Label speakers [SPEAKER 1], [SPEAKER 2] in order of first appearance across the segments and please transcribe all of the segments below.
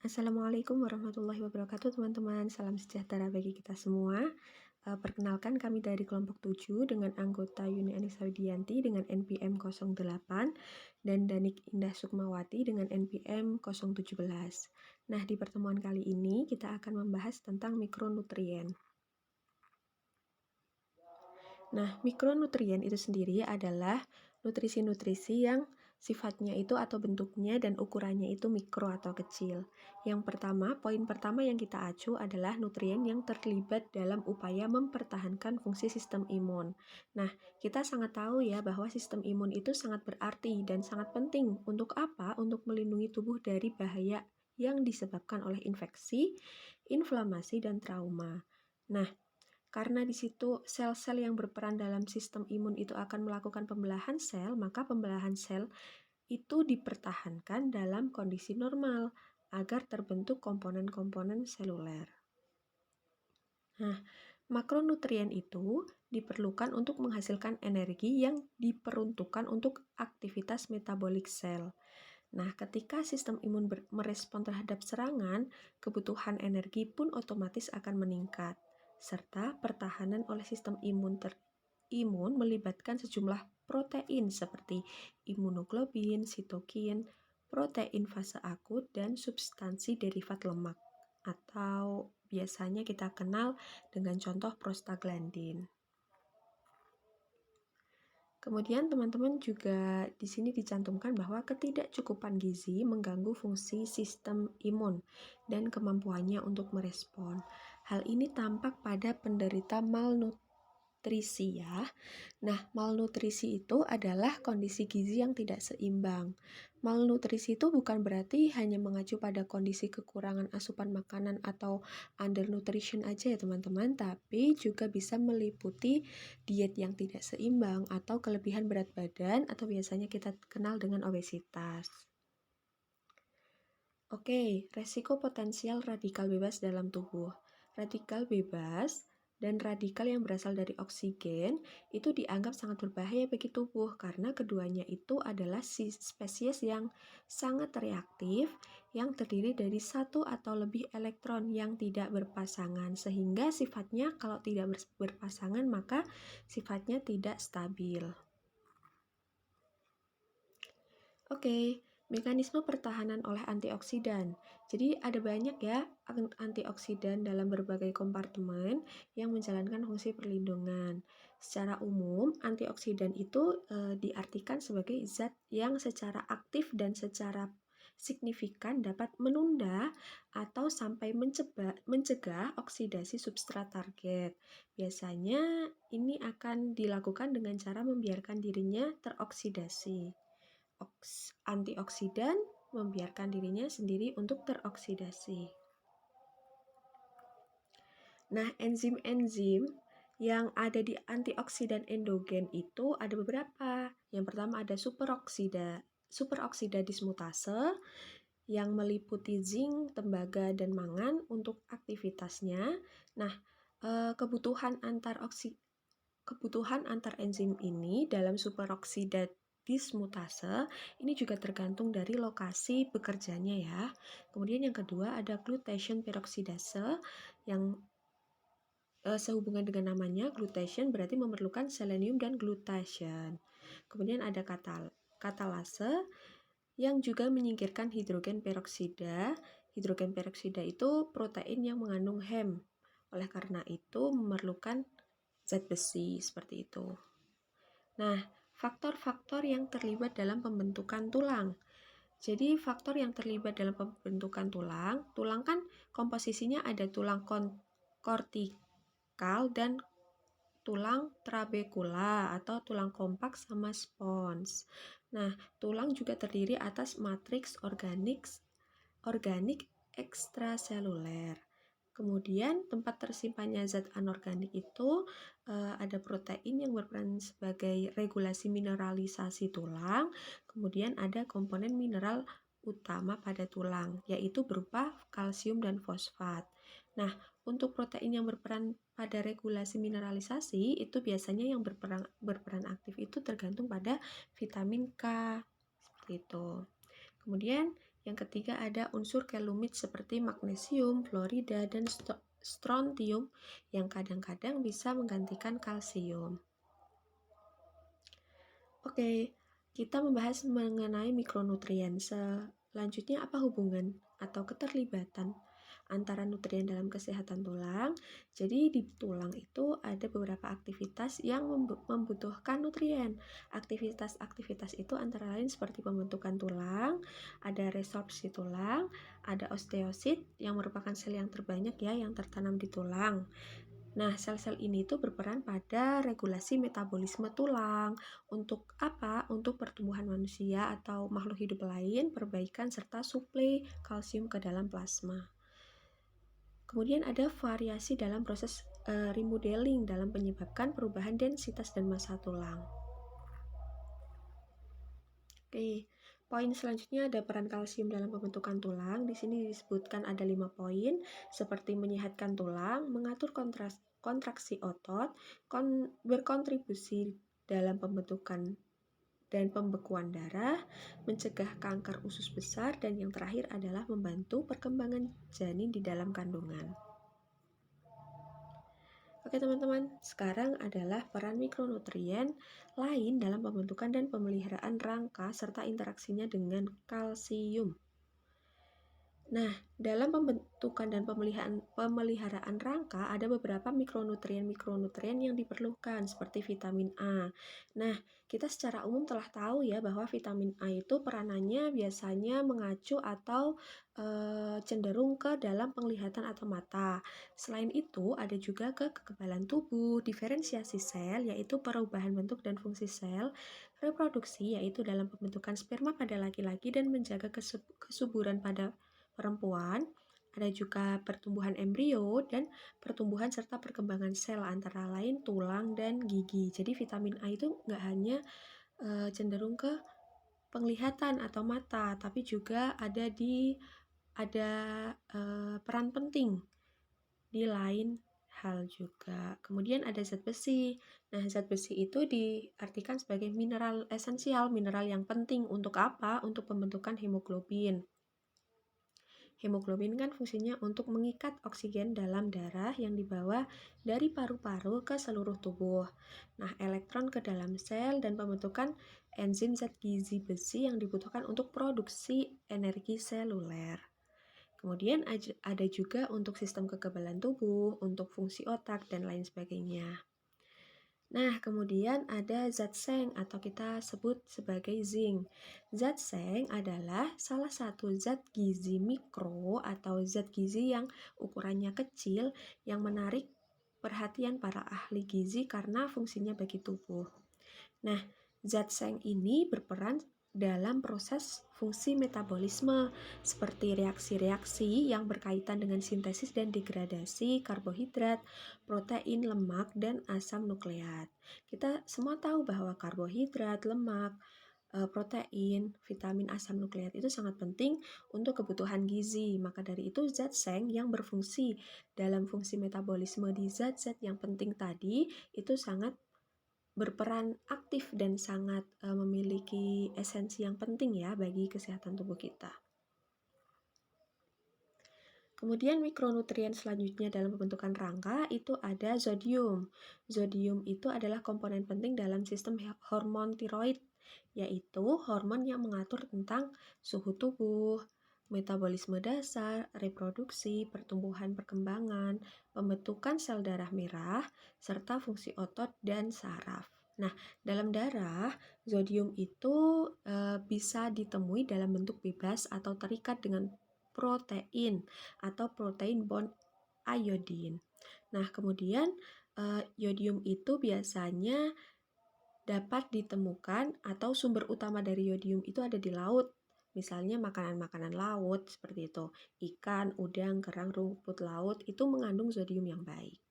[SPEAKER 1] Assalamualaikum warahmatullahi wabarakatuh teman-teman. Salam sejahtera bagi kita semua. Perkenalkan kami dari kelompok 7 dengan anggota Yuni Anissa Widianti dengan NPM 08 dan Danik Indah Sukmawati dengan NPM 017. Nah, di pertemuan kali ini kita akan membahas tentang mikronutrien. Nah, mikronutrien itu sendiri adalah nutrisi-nutrisi yang sifatnya itu atau bentuknya dan ukurannya itu mikro atau kecil. Poin pertama yang kita acu adalah nutrien yang terlibat dalam upaya mempertahankan fungsi sistem imun. Nah, kita sangat tahu ya bahwa sistem imun itu sangat berarti dan sangat penting untuk apa? Untuk melindungi tubuh dari bahaya yang disebabkan oleh infeksi, inflamasi, dan trauma. Nah, karena di situ sel-sel yang berperan dalam sistem imun itu akan melakukan pembelahan sel, maka pembelahan sel itu dipertahankan dalam kondisi normal agar terbentuk komponen-komponen seluler. Nah, makronutrien itu diperlukan untuk menghasilkan energi yang diperuntukkan untuk aktivitas metabolik sel. Nah, ketika sistem imun merespon terhadap serangan, kebutuhan energi pun otomatis akan meningkat, serta pertahanan oleh sistem imun melibatkan sejumlah protein seperti imunoglobin, sitokin, protein fase akut, dan substansi derivat lemak, atau biasanya kita kenal dengan contoh prostaglandin. Kemudian teman-teman juga di sini dicantumkan bahwa ketidakcukupan gizi mengganggu fungsi sistem imun dan kemampuannya untuk merespon. Hal ini tampak pada penderita malnutrisi ya. Nah, malnutrisi itu adalah kondisi gizi yang tidak seimbang. Malnutrisi itu bukan berarti hanya mengacu pada kondisi kekurangan asupan makanan atau undernutrition aja ya teman-teman, tapi juga bisa meliputi diet yang tidak seimbang atau kelebihan berat badan atau biasanya kita kenal dengan obesitas. Oke, resiko potensial radikal bebas dalam tubuh. Radikal bebas dan radikal yang berasal dari oksigen itu dianggap sangat berbahaya bagi tubuh karena keduanya itu adalah spesies yang sangat reaktif yang terdiri dari satu atau lebih elektron yang tidak berpasangan, sehingga sifatnya kalau tidak berpasangan maka sifatnya tidak stabil. Oke, mekanisme pertahanan oleh antioksidan. Jadi ada banyak ya antioksidan dalam berbagai kompartemen yang menjalankan fungsi perlindungan. Secara umum, antioksidan itu diartikan sebagai zat yang secara aktif dan secara signifikan dapat menunda atau sampai mencegah oksidasi substrat target. Biasanya ini akan dilakukan dengan cara membiarkan dirinya teroksidasi. Antioksidan membiarkan dirinya sendiri untuk teroksidasi. Nah, enzim-enzim yang ada di antioksidan endogen itu ada beberapa. Yang pertama ada superoksida dismutase yang meliputi zinc, tembaga, dan mangan untuk aktivitasnya. Nah, kebutuhan antar enzim ini dalam superoksida dismutase ini juga tergantung dari lokasi bekerjanya ya. Kemudian yang kedua ada glutation peroksidase yang sehubungan dengan namanya, glutation berarti memerlukan selenium dan glutation. Kemudian ada katalase yang juga menyingkirkan hidrogen peroksida. Hidrogen peroksida itu protein yang mengandung HEM. Oleh karena itu memerlukan zat besi seperti itu. Nah, faktor-faktor yang terlibat dalam pembentukan tulang. Jadi faktor yang terlibat dalam pembentukan tulang kan komposisinya ada tulang kortikal dan tulang trabekula atau tulang kompak sama spons. Nah, tulang juga terdiri atas matriks organik ekstraseluler. Kemudian tempat tersimpannya zat anorganik itu ada protein yang berperan sebagai regulasi mineralisasi tulang. Kemudian ada komponen mineral utama pada tulang, yaitu berupa kalsium dan fosfat. Nah, untuk protein yang berperan pada regulasi mineralisasi itu biasanya yang berperan aktif itu tergantung pada vitamin K seperti itu. Kemudian Yang ketiga ada unsur kelumit seperti magnesium, fluorida, dan strontium yang kadang-kadang bisa menggantikan kalsium. Oke, kita membahas mengenai mikronutrien. Selanjutnya apa hubungan atau keterlibatan antara nutrien dalam kesehatan tulang? Jadi di tulang itu ada beberapa aktivitas yang membutuhkan nutrien. Aktivitas-aktivitas itu antara lain seperti pembentukan tulang, ada resorpsi tulang, ada osteosit yang merupakan sel yang terbanyak ya yang tertanam di tulang. Nah, sel-sel ini tuh berperan pada regulasi metabolisme tulang. Untuk apa? Untuk pertumbuhan manusia atau makhluk hidup lain, perbaikan serta suplai kalsium ke dalam plasma. Kemudian ada variasi dalam proses remodeling dalam menyebabkan perubahan densitas dan massa tulang. Oke, poin selanjutnya ada peran kalsium dalam pembentukan tulang. Di sini disebutkan ada 5 poin, seperti menyehatkan tulang, mengatur kontraksi otot, berkontribusi dalam pembentukan dan pembekuan darah, mencegah kanker usus besar, dan yang terakhir adalah membantu perkembangan janin di dalam kandungan. Oke teman-teman, sekarang adalah peran mikronutrien lain dalam pembentukan dan pemeliharaan rangka serta interaksinya dengan kalsium. Nah, dalam pembentukan dan pemeliharaan rangka ada beberapa mikronutrien yang diperlukan seperti vitamin A. Nah, kita secara umum telah tahu ya bahwa vitamin A itu peranannya biasanya mengacu atau cenderung ke dalam penglihatan atau mata. Selain itu, ada juga ke kekebalan tubuh, diferensiasi sel yaitu perubahan bentuk dan fungsi sel, reproduksi yaitu dalam pembentukan sperma pada laki-laki dan menjaga kesuburan pada perempuan, ada juga pertumbuhan embrio dan pertumbuhan serta perkembangan sel antara lain tulang dan gigi. Jadi vitamin A itu nggak hanya cenderung ke penglihatan atau mata, tapi juga ada peran penting di lain hal juga. Kemudian ada zat besi. Nah, zat besi itu diartikan sebagai mineral esensial, mineral yang penting untuk apa? Untuk pembentukan hemoglobin. Hemoglobin kan fungsinya untuk mengikat oksigen dalam darah yang dibawa dari paru-paru ke seluruh tubuh. Nah, elektron ke dalam sel dan pembentukan enzim zat gizi besi yang dibutuhkan untuk produksi energi seluler. Kemudian ada juga untuk sistem kekebalan tubuh, untuk fungsi otak, dan lain sebagainya. Nah, kemudian ada zat seng atau kita sebut sebagai zinc. Zat seng adalah salah satu zat gizi mikro atau zat gizi yang ukurannya kecil yang menarik perhatian para ahli gizi karena fungsinya bagi tubuh. Nah, zat seng ini berperan dalam proses fungsi metabolisme seperti reaksi-reaksi yang berkaitan dengan sintesis dan degradasi karbohidrat, protein, lemak, dan asam nukleat. Kita semua tahu bahwa karbohidrat, lemak, protein, vitamin, asam nukleat itu sangat penting untuk kebutuhan gizi. Maka dari itu zat seng yang berfungsi dalam fungsi metabolisme di zat-zat yang penting tadi itu sangat berperan aktif dan sangat memiliki esensi yang penting ya bagi kesehatan tubuh kita. Kemudian mikronutrien selanjutnya dalam pembentukan rangka itu ada zodium. Zodium itu adalah komponen penting dalam sistem hormon tiroid, yaitu hormon yang mengatur tentang suhu tubuh, metabolisme dasar, reproduksi, pertumbuhan perkembangan, pembentukan sel darah merah, serta fungsi otot dan saraf. Nah, dalam darah, zodium itu bisa ditemui dalam bentuk bebas atau terikat dengan protein atau protein bond iodine. Nah, kemudian yodium itu biasanya dapat ditemukan atau sumber utama dari yodium itu ada di laut. Misalnya makanan-makanan laut seperti itu, ikan, udang, kerang, rumput laut itu mengandung zodium yang baik.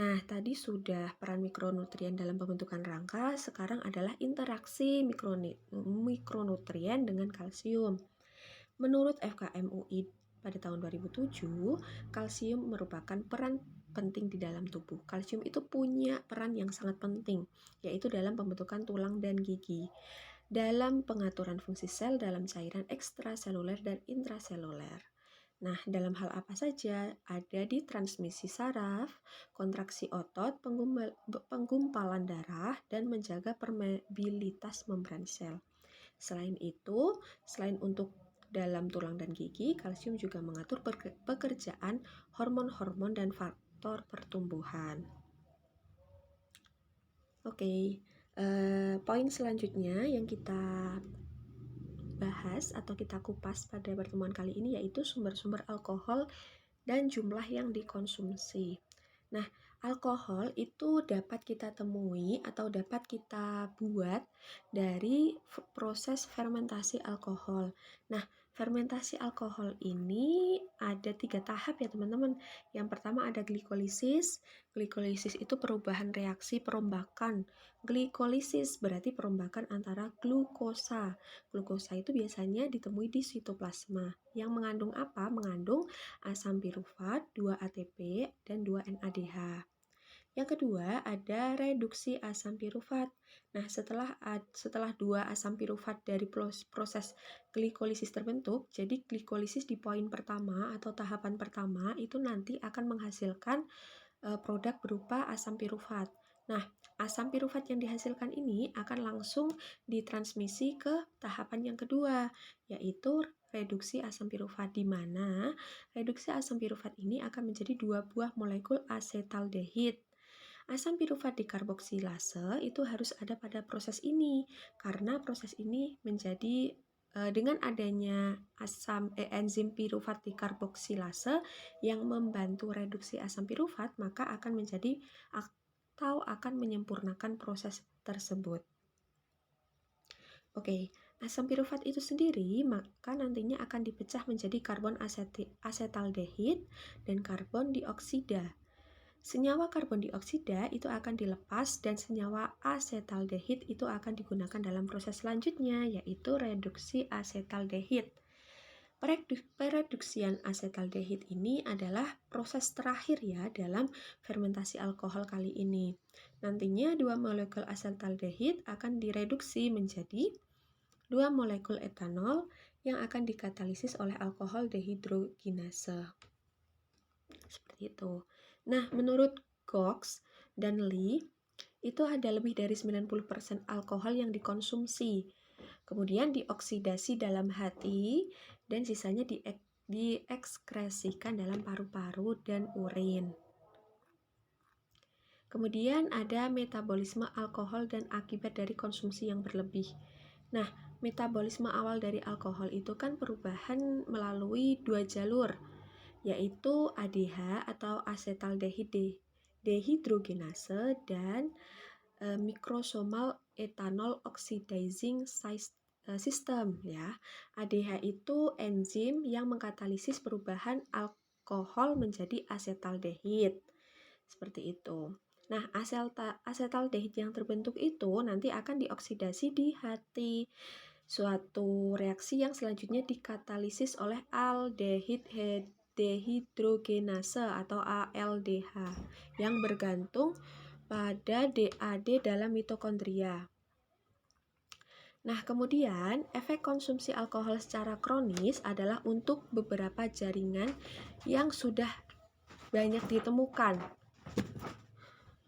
[SPEAKER 1] Nah, tadi sudah peran mikronutrien dalam pembentukan rangka, sekarang adalah interaksi mikronutrien dengan kalsium. Menurut FKM UI pada tahun 2007, kalsium merupakan peran penting di dalam tubuh. Kalsium itu punya peran yang sangat penting, yaitu dalam pembentukan tulang dan gigi. dalam pengaturan fungsi sel dalam cairan ekstraseluler dan intraseluler. Nah, dalam hal apa saja? Ada di transmisi saraf, kontraksi otot, penggumpalan darah, dan menjaga permeabilitas membran sel. Selain itu, selain untuk dalam tulang dan gigi, kalsium juga mengatur pekerjaan hormon-hormon dan faktor pertumbuhan. Oke, poin selanjutnya yang kita bahas atau kita kupas pada pertemuan kali ini yaitu sumber-sumber alkohol dan jumlah yang dikonsumsi. Nah, alkohol itu dapat kita temui atau dapat kita buat dari proses fermentasi alkohol. Nah, fermentasi alkohol ini ada 3 tahap ya teman-teman. Yang pertama ada glikolisis. Glikolisis itu perubahan reaksi perombakan. Glikolisis berarti perombakan antara glukosa. Glukosa itu biasanya ditemui di sitoplasma. Yang mengandung apa? Mengandung asam pirufat, 2 ATP, dan 2 NADH. Yang kedua ada reduksi asam pirufat. Nah, setelah 2 asam pirufat dari proses glikolisis terbentuk, jadi glikolisis di poin pertama atau tahapan pertama itu nanti akan menghasilkan produk berupa asam pirufat. Nah, asam pirufat yang dihasilkan ini akan langsung ditransmisi ke tahapan yang kedua, yaitu reduksi asam pirufat, di mana reduksi asam pirufat ini akan menjadi 2 buah molekul asetaldehid. Asam pirufat dikarboksilase itu harus ada pada proses ini, karena proses ini menjadi dengan adanya enzim pirufat dikarboksilase yang membantu reduksi asam pirufat, maka akan menjadi atau akan menyempurnakan proses tersebut. Oke, asam pirufat itu sendiri maka nantinya akan dipecah menjadi karbon asetaldehid dan karbon dioksida. Senyawa karbon dioksida itu akan dilepas dan senyawa asetaldehid itu akan digunakan dalam proses selanjutnya, yaitu reduksi asetaldehid. Pereduksian asetaldehid ini adalah proses terakhir ya dalam fermentasi alkohol kali ini. Nantinya 2 molekul asetaldehid akan direduksi menjadi 2 molekul etanol yang akan dikatalisis oleh alkohol dehidrogenase. Seperti itu. Nah, menurut Cox dan Lee, itu ada lebih dari 90% alkohol yang dikonsumsi. Kemudian dioksidasi dalam hati dan sisanya diekskresikan dalam paru-paru dan urin. Kemudian ada metabolisme alkohol dan akibat dari konsumsi yang berlebih. Nah, metabolisme awal dari alkohol itu kan perubahan melalui 2 jalur, yaitu ADH atau acetaldehyd dehidrogenase dan microsomal ethanol oxidizing system ya. ADH itu enzim yang mengkatalisis perubahan alkohol menjadi acetaldehyd. Seperti itu. Nah, acetaldehyd yang terbentuk itu nanti akan dioksidasi di hati. Suatu reaksi yang selanjutnya dikatalisis oleh aldehid dehidrogenase atau ALDH yang bergantung pada DAD dalam mitokondria. Nah, kemudian efek konsumsi alkohol secara kronis adalah untuk beberapa jaringan yang sudah banyak ditemukan.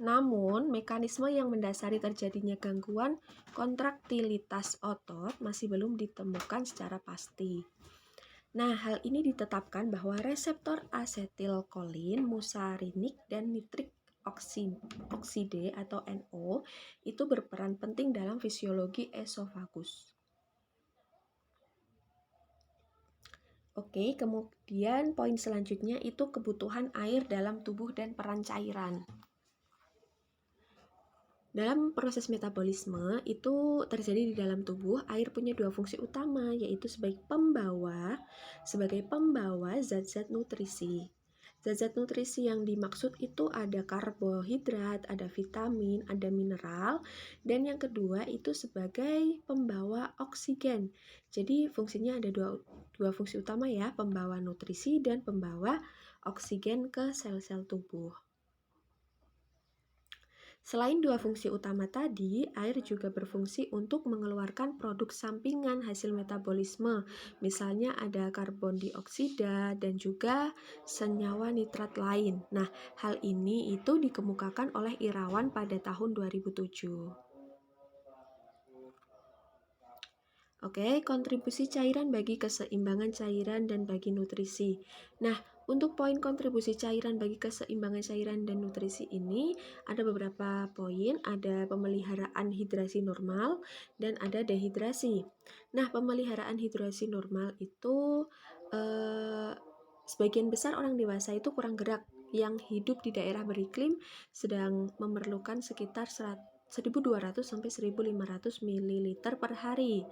[SPEAKER 1] Namun, mekanisme yang mendasari terjadinya gangguan kontraktilitas otot masih belum ditemukan secara pasti. Nah, hal ini ditetapkan bahwa reseptor asetilkolin, musarinik, dan nitrik okside atau NO itu berperan penting dalam fisiologi esofagus. Oke, kemudian poin selanjutnya itu kebutuhan air dalam tubuh dan peran cairan. Dalam proses metabolisme itu terjadi di dalam tubuh, air punya 2 fungsi utama, yaitu sebagai pembawa zat-zat nutrisi. Zat-zat nutrisi yang dimaksud itu ada karbohidrat, ada vitamin, ada mineral, dan yang kedua itu sebagai pembawa oksigen. Jadi fungsinya ada dua fungsi utama ya, pembawa nutrisi dan pembawa oksigen ke sel-sel tubuh. Selain dua fungsi utama tadi, air juga berfungsi untuk mengeluarkan produk sampingan hasil metabolisme. Misalnya ada karbon dioksida dan juga senyawa nitrat lain. Nah, hal ini itu dikemukakan oleh Irawan pada tahun 2007. Oke, kontribusi cairan bagi keseimbangan cairan dan bagi nutrisi. Nah, untuk poin kontribusi cairan bagi keseimbangan cairan dan nutrisi ini ada beberapa poin, ada pemeliharaan hidrasi normal dan ada dehidrasi. Nah, pemeliharaan hidrasi normal itu sebagian besar orang dewasa itu kurang gerak yang hidup di daerah beriklim sedang memerlukan sekitar 1.200 sampai 1.500 ml per hari.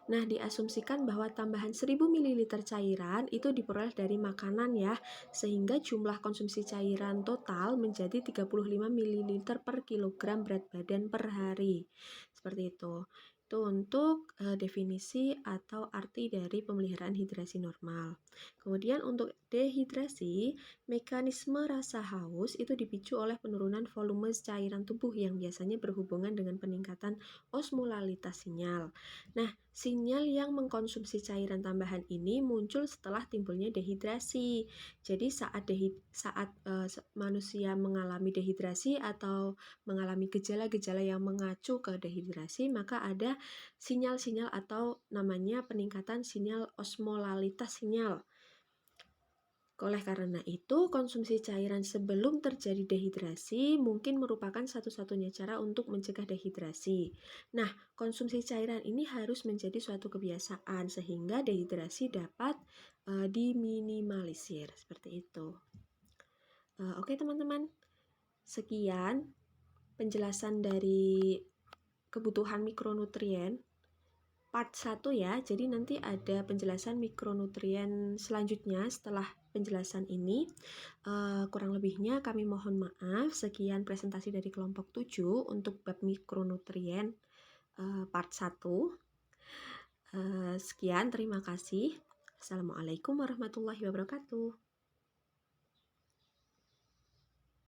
[SPEAKER 1] Nah, diasumsikan bahwa tambahan 1000 ml cairan itu diperoleh dari makanan ya, sehingga jumlah konsumsi cairan total menjadi 35 ml per kilogram berat badan per hari. Seperti itu. Itu untuk definisi atau arti dari pemeliharaan hidrasi normal. Kemudian untuk dehidrasi, mekanisme rasa haus itu dipicu oleh penurunan volume cairan tubuh yang biasanya berhubungan dengan peningkatan osmolalitas sinyal. Nah, sinyal yang mengkonsumsi cairan tambahan ini muncul setelah timbulnya dehidrasi. Jadi manusia mengalami dehidrasi atau mengalami gejala-gejala yang mengacu ke dehidrasi, maka ada sinyal-sinyal atau namanya peningkatan sinyal osmolalitas sinyal. Oleh karena itu, konsumsi cairan sebelum terjadi dehidrasi mungkin merupakan satu-satunya cara untuk mencegah dehidrasi. Nah, konsumsi cairan ini harus menjadi suatu kebiasaan sehingga dehidrasi dapat diminimalisir. Seperti itu. Oke teman-teman, sekian penjelasan dari kebutuhan mikronutrien part 1 ya. Jadi nanti ada penjelasan mikronutrien selanjutnya setelah penjelasan ini. Kurang lebihnya kami mohon maaf. Sekian presentasi dari kelompok 7 untuk bab mikronutrien part 1. Sekian, terima kasih. Assalamualaikum warahmatullahi wabarakatuh.